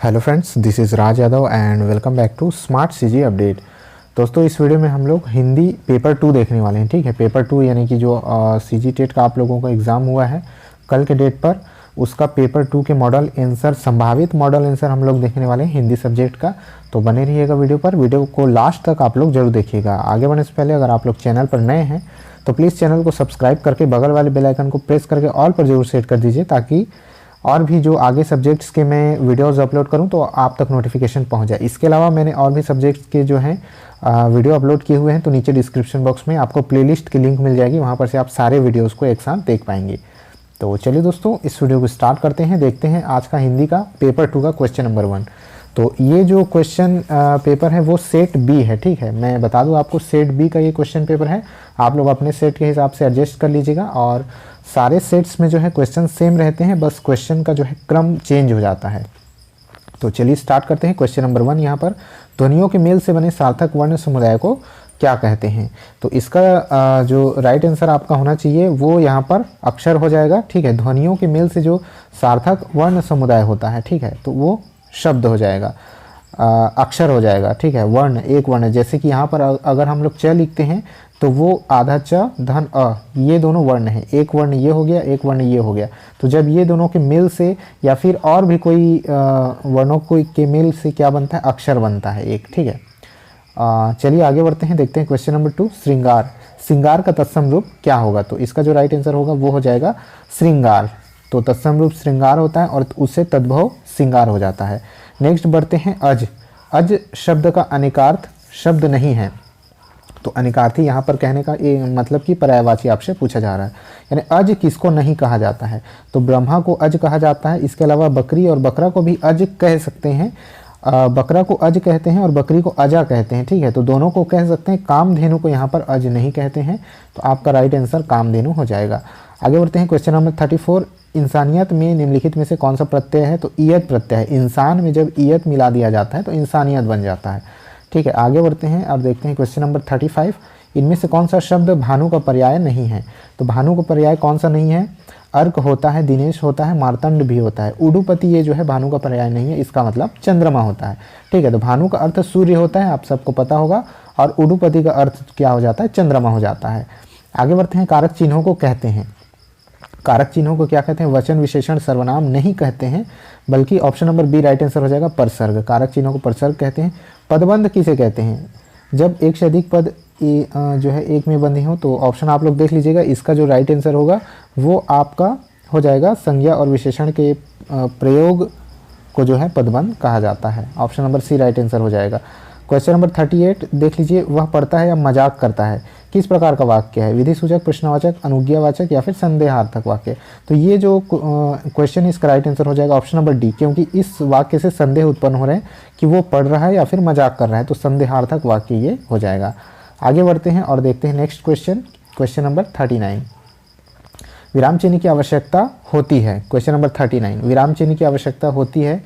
Hello friends, this is Raj Yadav and welcome back to smart CG update. दोस्तों, इस video में हम लोग हिंदी पेपर 2 देखने वाले हैं। ठीक है, पेपर 2 यानी कि जो सीजी टेट का आप लोगों का एग्ज़ाम हुआ है कल के डेट पर, उसका पेपर 2 के मॉडल आंसर, संभावित मॉडल आंसर हम लोग देखने वाले हैं हिंदी सब्जेक्ट का। तो बने रहिएगा वीडियो पर, वीडियो को लास्ट तक आप लोग जरूर देखिएगा। आगे बढ़ने से पहले अगर आप लोग चैनल पर नए हैं तो प्लीज़ चैनल को सब्सक्राइब करके बगल वाले बेल आइकन को प्रेस करके ऑल पर जरूर सेट कर दीजिए, ताकि और भी जो आगे सब्जेक्ट्स के मैं वीडियोस अपलोड करूं तो आप तक नोटिफिकेशन पहुंच जाए। इसके अलावा मैंने और भी सब्जेक्ट्स के जो हैं वीडियो अपलोड किए हुए हैं, तो नीचे डिस्क्रिप्शन बॉक्स में आपको प्लेलिस्ट की लिंक मिल जाएगी, वहां पर से आप सारे वीडियोस को एक साथ देख पाएंगे। तो चलिए दोस्तों, इस वीडियो को स्टार्ट करते हैं। देखते हैं आज का हिंदी का पेपर 2 का क्वेश्चन नंबर 1। तो ये जो क्वेश्चन पेपर है वो सेट बी है। ठीक है, मैं बता दूं आपको, सेट बी का ये क्वेश्चन पेपर है। आप लोग अपने सेट के हिसाब से एडजस्ट कर लीजिएगा, और सारे सेट्स में जो है क्वेश्चन सेम रहते हैं, बस क्वेश्चन का जो है क्रम चेंज हो जाता है। तो चलिए स्टार्ट करते हैं। क्वेश्चन नंबर 1 यहाँ पर, ध्वनियों के मेल से बने सार्थक वर्ण समुदाय को क्या कहते हैं? तो इसका जो राइट आंसर आपका होना चाहिए वो यहाँ पर अक्षर हो जाएगा। ठीक है, ध्वनियों के मेल से जो सार्थक वर्ण समुदाय होता है, ठीक है, तो वो शब्द हो जाएगा, अक्षर हो जाएगा। ठीक है, वर्ण, एक वर्ण, जैसे कि यहाँ पर अगर हम लोग च लिखते हैं तो वो आधा च धन अ, ये दोनों वर्ण हैं। एक वर्ण ये हो गया, एक वर्ण ये हो गया। तो जब ये दोनों के मेल से या फिर और भी कोई वर्णों के मेल से क्या बनता है? अक्षर बनता है एक। ठीक है, चलिए आगे बढ़ते हैं, देखते हैं क्वेश्चन नंबर 2, श्रृंगार। श्रृंगार का तत्सम रूप क्या होगा? तो इसका जो राइट आंसर होगा वो हो जाएगा श्रृंगार। तो तत्सम रूप श्रृंगार होता है और उससे तद्भव श्रृंगार हो जाता है। नेक्स्ट बढ़ते हैं, अज। अज शब्द का अनेकार्थ शब्द नहीं है। तो अनेकार्थी यहाँ पर कहने का ये मतलब कि पर्यायवाची आपसे पूछा जा रहा है, यानी अज किसको नहीं कहा जाता है? तो ब्रह्मा को अज कहा जाता है। इसके अलावा बकरी और बकरा को भी अज कह सकते हैं। बकरा को अज कहते हैं और बकरी को अजा कहते हैं। ठीक है, तो दोनों को कह सकते हैं। कामधेनु को यहाँ पर अज नहीं कहते हैं, तो आपका राइट आंसर कामधेनु हो जाएगा। आगे बढ़ते हैं, क्वेश्चन नंबर 34, इंसानियत में निम्नलिखित में से कौन सा प्रत्यय है? तो ईयत प्रत्यय है। इंसान में जब ईयत मिला दिया जाता है तो इंसानियत बन जाता है। ठीक है, आगे बढ़ते हैं, अब देखते हैं क्वेश्चन नंबर 35, इनमें से कौन सा शब्द भानु का पर्याय नहीं है? तो भानु का पर्याय कौन सा नहीं है? अर्क होता है, दिनेश होता है, मार्तंड भी होता है। उडुपति ये जो है भानु का पर्याय नहीं है, इसका मतलब चंद्रमा होता है। ठीक है, तो भानु का अर्थ सूर्य होता है, आप सबको पता होगा, और उडुपति का अर्थ क्या हो जाता है? चंद्रमा हो जाता है। आगे बढ़ते हैं, कारक चिन्हों को कहते हैं। कारक चिन्हों को क्या कहते हैं? वचन, विशेषण, सर्वनाम नहीं कहते हैं, बल्कि option number B right answer हो जाएगा, परसर्ग। कारक चिन्हों को परसर्ग कहते हैं। पदबंध किसे कहते हैं? जब एक से अधिक पद जो है एक में बंधे हो, तो ऑप्शन आप लोग देख लीजिएगा। इसका जो राइट आंसर होगा वो आपका हो जाएगा, संज्ञा और विशेषण के प्रयोग को जो है पदबंध कहा जाता है। Option number C right answer हो जाएगा। क्वेश्चन नंबर 38 देख लीजिए, वह पढ़ता है या मजाक करता है, किस प्रकार का वाक्य है? विधि सूचक, प्रश्नवाचक, अनुज्ञावाचक या फिर संदेहार्थक वाक्य? तो ये जो क्वेश्चन, इसका राइट आंसर हो जाएगा ऑप्शन नंबर डी, क्योंकि इस वाक्य से संदेह उत्पन्न हो रहे हैं कि वो पढ़ रहा है या फिर मजाक कर रहा है, तो संदेहार्थक वाक्य ये हो जाएगा। आगे बढ़ते हैं और देखते हैं नेक्स्ट क्वेश्चन, क्वेश्चन नंबर 39, विराम चिन्ह की आवश्यकता होती है। क्वेश्चन नंबर 39, विराम चिन्ह की आवश्यकता होती है,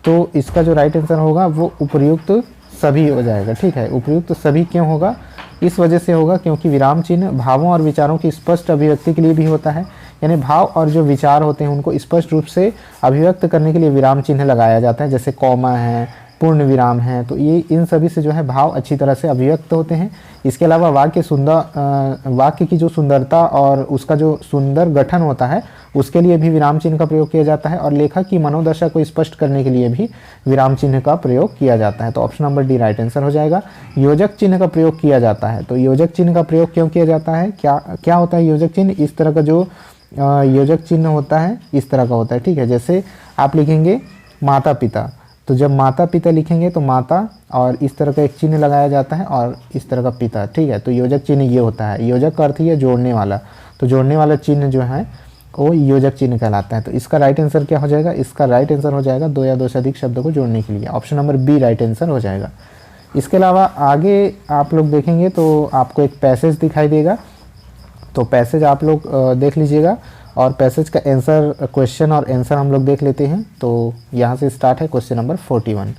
तो इसका जो राइट आंसर होगा वो उपयुक्त सभी हो जाएगा। ठीक है, उपयुक्त सभी क्यों होगा? इस वजह से होगा क्योंकि विराम चिन्ह भावों और विचारों की स्पष्ट अभिव्यक्ति के लिए भी होता है, यानी भाव और जो विचार होते हैं उनको स्पष्ट रूप से अभिव्यक्त करने के लिए विराम चिन्ह लगाया जाता है, जैसे कॉमा है, पूर्ण विराम है। तो ये इन सभी से जो है भाव अच्छी तरह से अभिव्यक्त होते हैं। इसके अलावा वाक्य की जो सुंदरता और उसका जो सुंदर गठन होता है उसके लिए भी विराम चिन्ह का प्रयोग किया जाता है, और लेखक की मनोदशा को स्पष्ट करने के लिए भी विराम चिन्ह का प्रयोग किया जाता है। तो option number D right answer हो जाएगा। योजक चिन्ह का प्रयोग किया जाता है। तो योजक चिन्ह का प्रयोग क्यों किया जाता है? क्या होता है योजक चिन्ह? इस तरह का जो योजक चिन्ह होता है इस तरह का होता है। ठीक है, जैसे आप लिखेंगे माता पिता, तो जब माता पिता लिखेंगे तो माता और इस तरह का एक चिन्ह लगाया जाता है और इस तरह का पिता। ठीक है, तो योजक चिन्ह ये होता है। योजक का अर्थ ही है जोड़ने वाला, तो जोड़ने वाला चिन्ह जो है वो योजक चिन्ह कहलाता है। तो इसका राइट आंसर क्या हो जाएगा? इसका राइट आंसर हो जाएगा दो या दो से अधिक शब्दों को जोड़ने के लिए, option number B right answer हो जाएगा। इसके अलावा आगे आप लोग देखेंगे तो आपको एक पैसेज दिखाई देगा, तो पैसेज आप लोग देख लीजिएगा, और पैसेज का आंसर, क्वेश्चन और आंसर हम लोग देख लेते हैं। तो यहाँ से स्टार्ट है क्वेश्चन नंबर 41।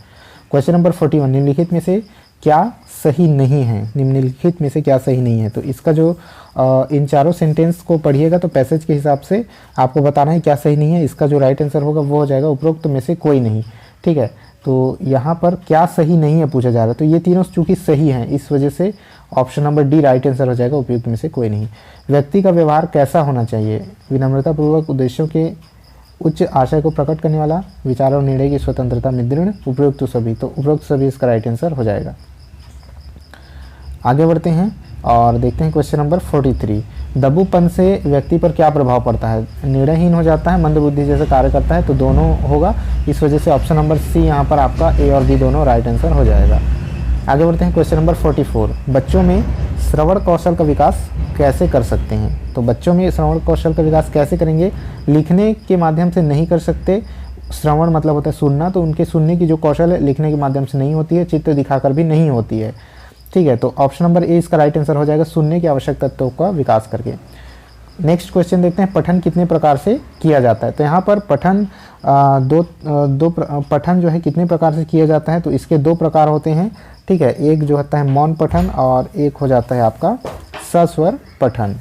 क्वेश्चन नंबर 41, निम्नलिखित में से क्या सही नहीं है? निम्नलिखित में से क्या सही नहीं है? तो इसका जो इन चारों सेंटेंस को पढ़िएगा तो पैसेज के हिसाब से आपको बताना है क्या सही नहीं है। इसका जो राइट आंसर होगा वो हो जाएगा उपरोक्त में से कोई नहीं। ठीक है, तो यहाँ पर क्या सही नहीं है पूछा जा रहा है, तो ये तीनों चूंकि सही हैं, इस वजह से option number D right answer हो जाएगा, उपयुक्त में से कोई नहीं। व्यक्ति का व्यवहार कैसा होना चाहिए? विनम्रतापूर्वक, उद्देश्यों के उच्च आशय को प्रकट करने वाला, विचार और निर्णय की स्वतंत्रता में दृढ़, उपयुक्त सभी, तो उपयुक्त सभी इसका राइट आंसर हो जाएगा। आगे बढ़ते हैं और देखते हैं क्वेश्चन नंबर 43। दबूपन से व्यक्ति पर क्या प्रभाव पड़ता है? निर्णयहीन हो जाता है, मंदबुद्धि जैसे कार्य करता है, तो दोनों होगा, इस वजह से ऑप्शन नंबर सी यहाँ पर आपका ए और बी दोनों राइट आंसर हो जाएगा। आगे बढ़ते हैं क्वेश्चन नंबर 44। बच्चों में श्रवण कौशल का विकास कैसे कर सकते हैं? तो बच्चों में श्रवण कौशल का विकास कैसे करेंगे? लिखने के माध्यम से नहीं कर सकते, श्रवण मतलब होता है सुनना, तो उनके सुनने की जो कौशल है लिखने के माध्यम से नहीं होती है, चित्र दिखाकर भी नहीं होती है, ठीक है, तो ऑप्शन नंबर ए इसका राइट आंसर हो जाएगा, सुनने के आवश्यक तत्वों का विकास करके। नेक्स्ट क्वेश्चन देखते हैं, पठन कितने प्रकार से किया जाता है? तो यहाँ पर पठन पठन जो है कितने प्रकार से किया जाता है? तो इसके दो प्रकार होते हैं, ठीक है, एक जो होता है मौन पठन और एक हो जाता है आपका सस्वर पठन।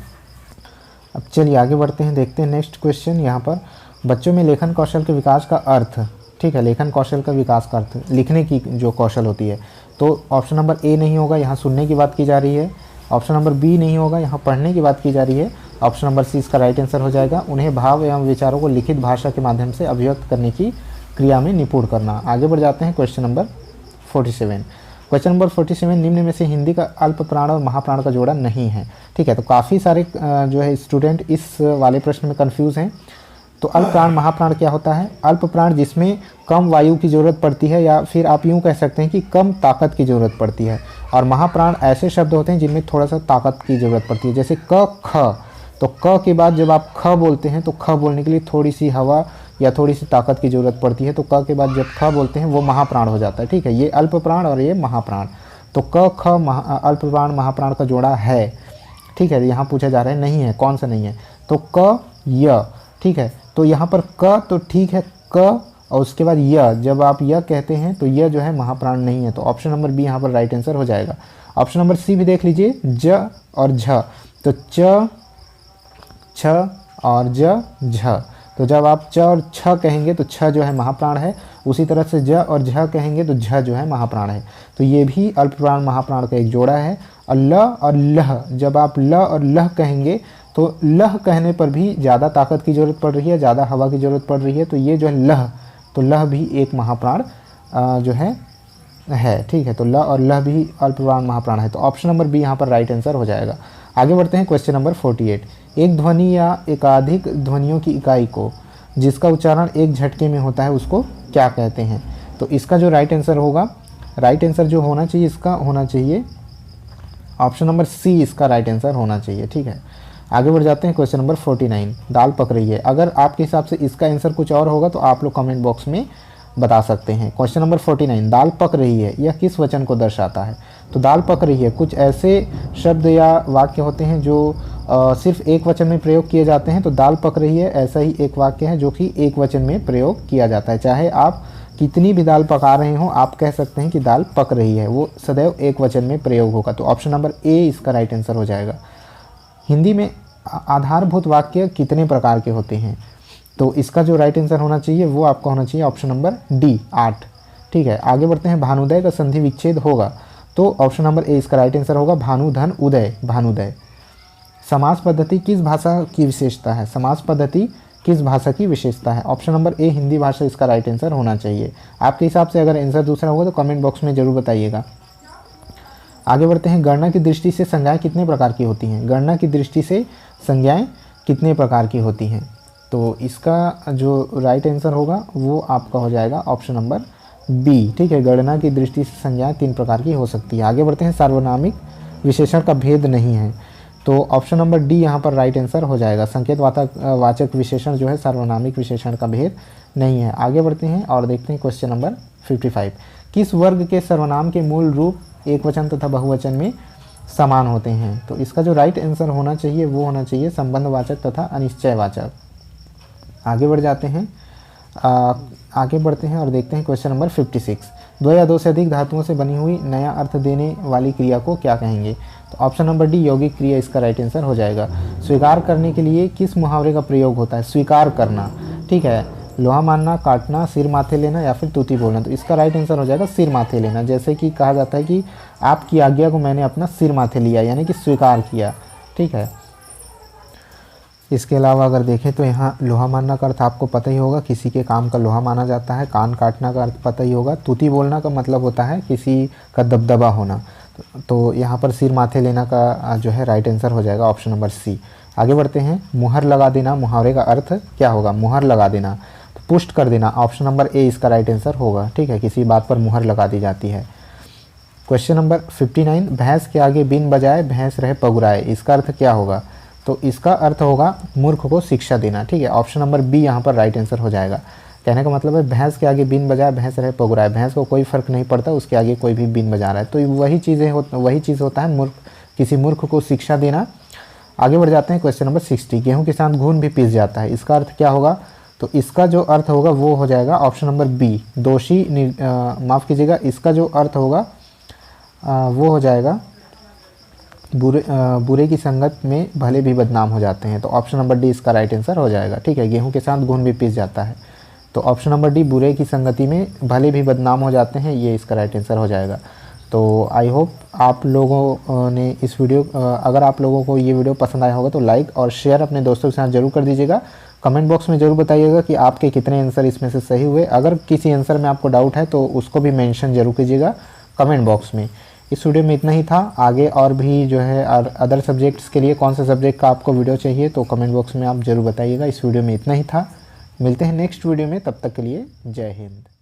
अब चलिए आगे बढ़ते हैं, देखते हैं नेक्स्ट क्वेश्चन। यहाँ पर बच्चों में लेखन कौशल के विकास का अर्थ, ठीक है, लेखन कौशल का विकास का अर्थ लिखने की जो कौशल होती है, तो ऑप्शन नंबर ए नहीं होगा, यहाँ सुनने की बात की जा रही है। ऑप्शन नंबर बी नहीं होगा, यहाँ पढ़ने की बात की जा रही है। ऑप्शन नंबर सी इसका राइट आंसर हो जाएगा, उन्हें भाव एवं विचारों को लिखित भाषा के माध्यम से अभिव्यक्त करने की क्रिया में निपुण करना। आगे बढ़ जाते हैं क्वेश्चन नंबर 47। क्वेश्चन नंबर 47, निम्न में से हिंदी का अल्प प्राण और महाप्राण का जोड़ा नहीं है, ठीक है, तो काफ़ी सारे जो है स्टूडेंट इस वाले प्रश्न में कंफ्यूज हैं। तो अल्प प्राण महाप्राण क्या होता है? अल्प प्राण जिसमें कम वायु की ज़रूरत पड़ती है, या फिर आप यूँ कह सकते हैं कि कम ताकत की ज़रूरत पड़ती है, और महाप्राण ऐसे शब्द होते हैं जिनमें थोड़ा सा ताकत की ज़रूरत पड़ती है, जैसे क ख, तो क के बाद जब आप ख बोलते हैं तो ख बोलने के लिए थोड़ी सी हवा या थोड़ी सी ताकत की ज़रूरत पड़ती है, तो क के बाद जब ख बोलते हैं वो महाप्राण हो जाता है, ठीक है, ये अल्प प्राण और ये महाप्राण। तो क ख अल्प प्राण महाप्राण का जोड़ा है, ठीक है, यहाँ पूछा जा रहा है नहीं है, कौन सा नहीं है? तो क य, ठीक है, तो यहाँ पर क तो ठीक है, क और उसके बाद य, जब आप य कहते हैं तो य जो है महाप्राण नहीं है, तो ऑप्शन नंबर बी यहाँ पर राइट आंसर हो जाएगा। ऑप्शन नंबर सी भी देख लीजिए, ज और झ, तो च छ और ज झ, तो जब आप च और छ कहेंगे तो छ जो है महाप्राण है, उसी तरह से ज और झ कहेंगे तो झ जो है महाप्राण है, तो ये भी अल्प प्राण महाप्राण का एक जोड़ा है। और ल और लह, जब आप ल और लह कहेंगे तो लह कहने पर भी ज़्यादा ताकत की ज़रूरत पड़ रही है, ज़्यादा हवा की ज़रूरत पड़ रही है, तो ये जो है लह, तो लह भी एक महाप्राण जो है, ठीक है, तो ल और लह भी अल्प प्राण महाप्राण है, तो ऑप्शन नंबर बी यहाँ पर राइट आंसर हो जाएगा। आगे बढ़ते हैं क्वेश्चन नंबर 48। एक ध्वनि या एकाधिक ध्वनियों की इकाई को जिसका उच्चारण एक झटके में होता है उसको क्या कहते हैं? तो इसका जो राइट आंसर होगा, राइट आंसर जो होना चाहिए इसका होना चाहिए ऑप्शन नंबर सी, इसका राइट आंसर होना चाहिए, ठीक है। आगे बढ़ जाते हैं क्वेश्चन नंबर 49। दाल पक रही है, अगर आपके हिसाब से इसका आंसर कुछ और होगा तो आप लोग कमेंट बॉक्स में बता सकते हैं। क्वेश्चन नंबर 49, दाल पक रही है यह किस वचन को दर्शाता है? तो दाल पक रही है, कुछ ऐसे शब्द या वाक्य होते हैं जो सिर्फ एक वचन में प्रयोग किए जाते हैं, तो दाल पक रही है ऐसा ही एक वाक्य है जो कि एक वचन में प्रयोग किया जाता है। चाहे आप कितनी भी दाल पका रहे हो, आप कह सकते हैं कि दाल पक रही है, वो सदैव एक वचन में प्रयोग होगा, तो ऑप्शन नंबर ए इसका राइट आंसर हो जाएगा। हिंदी में आधारभूत वाक्य कितने प्रकार के होते हैं? तो इसका जो राइट आंसर होना चाहिए वो आपका होना चाहिए ऑप्शन नंबर डी 8, ठीक है। आगे बढ़ते हैं, भानुदय का संधि विच्छेद होगा, तो ऑप्शन नंबर ए इसका राइट आंसर होगा, भानु धन उदय, भानुदय। समास पद्धति किस भाषा की विशेषता है? समास पद्धति किस भाषा की विशेषता है? ऑप्शन नंबर ए हिंदी भाषा इसका राइट आंसर होना चाहिए। आपके हिसाब से अगर आंसर दूसरा होगा तो कमेंट बॉक्स में ज़रूर बताइएगा। आगे बढ़ते हैं, गणना की दृष्टि से संज्ञाएं कितने प्रकार की होती हैं? गणना की दृष्टि से संज्ञाएं कितने प्रकार की होती हैं? तो इसका जो राइट आंसर होगा वो आपका हो जाएगा ऑप्शन नंबर बी, ठीक है। गणना की दृष्टि से संज्ञाएं 3 प्रकार की हो सकती है। आगे बढ़ते हैं, सार्वनामिक विशेषण का भेद नहीं है, तो ऑप्शन नंबर डी यहाँ पर राइट आंसर हो जाएगा। संकेत वाचक विशेषण जो है सार्वनामिक विशेषण का भेद नहीं है। आगे बढ़ते हैं और देखते हैं क्वेश्चन नंबर 55। किस वर्ग के सर्वनाम के मूल रूप एकवचन तथा बहुवचन में समान होते हैं? तो इसका जो राइट आंसर होना चाहिए वो होना चाहिए संबंधवाचक तथा अनिश्चयवाचक। आगे बढ़ जाते हैं, आगे बढ़ते हैं और देखते हैं क्वेश्चन नंबर 56। 2 या 2 से अधिक धातुओं से बनी हुई नया अर्थ देने वाली क्रिया को क्या कहेंगे? तो ऑप्शन नंबर डी यौगिक क्रिया इसका राइट आंसर हो जाएगा। स्वीकार करने के लिए किस मुहावरे का प्रयोग होता है? स्वीकार करना, ठीक है। लोहा मारना, काटना, सिर माथे लेना या फिर तूती बोलना। तो इसका राइट आंसर हो जाएगा सिर माथे लेना। जैसे कि कहा जाता है कि आपकी आज्ञा को मैंने अपना सिर माथे लिया, यानी कि स्वीकार किया। ठीक है। इसके अलावा अगर देखें तो यहाँ लोहा मारना का अर्थ आपको पता ही होगा, किसी के काम का लोहा माना जाता है। कान काटना का अर्थ पता ही होगा। तूती बोलना का मतलब होता है किसी का दबदबा होना। तो यहाँ पर सिर माथे लेना का जो है राइट आंसर हो जाएगा ऑप्शन नंबर सी। आगे बढ़ते हैं। मुहर लगा देना, मुहावरे का अर्थ क्या होगा? मुहर लगा देना, तो पुष्ट कर देना। ऑप्शन नंबर ए इसका राइट आंसर होगा। ठीक है, किसी बात पर मुहर लगा दी जाती है। क्वेश्चन नंबर 59, भैंस के आगे बीन बजाए भैंस रहे पगुराए, इसका अर्थ क्या होगा? तो इसका अर्थ होगा मूर्ख को शिक्षा देना। ठीक है, ऑप्शन नंबर बी यहाँ पर राइट आंसर हो जाएगा। कहने का मतलब है भैंस के आगे बीन बजाए भैंस रहे पगुराए, भैंस को कोई फ़र्क नहीं पड़ता उसके आगे कोई भी बीन बजा रहा है। तो वही चीज़ होता है किसी मूर्ख को शिक्षा देना। आगे बढ़ जाते हैं। क्वेश्चन नंबर 60, गेहूं के साथ घून भी पीस जाता है, इसका अर्थ क्या होगा? तो इसका जो अर्थ होगा वो हो जाएगा ऑप्शन नंबर बी, दोषी माफ़ कीजिएगा, इसका जो अर्थ होगा वो हो जाएगा बुरे की संगत में भले भी बदनाम हो जाते हैं। तो ऑप्शन नंबर डी इसका राइट आंसर हो जाएगा। ठीक है, गेहूं के साथ घून भी पीस जाता है, तो ऑप्शन नंबर डी, बुरे की संगति में भले भी बदनाम हो जाते हैं, ये इसका राइट आंसर हो जाएगा। तो आई होप आप लोगों ने इस वीडियो अगर आप लोगों को ये वीडियो पसंद आया होगा तो लाइक और शेयर अपने दोस्तों के साथ ज़रूर कर दीजिएगा। कमेंट बॉक्स में ज़रूर बताइएगा कि आपके कितने आंसर इसमें से सही हुए। अगर किसी आंसर में आपको डाउट है तो उसको भी मेंशन जरूर कीजिएगा कमेंट बॉक्स में। इस वीडियो में इतना ही था। आगे और भी जो है अदर सब्जेक्ट्स के लिए कौन से सब्जेक्ट का आपको वीडियो चाहिए तो कमेंट बॉक्स में आप ज़रूर बताइएगा। इस वीडियो में इतना ही था। मिलते हैं नेक्स्ट वीडियो में, तब तक के लिए जय हिंद।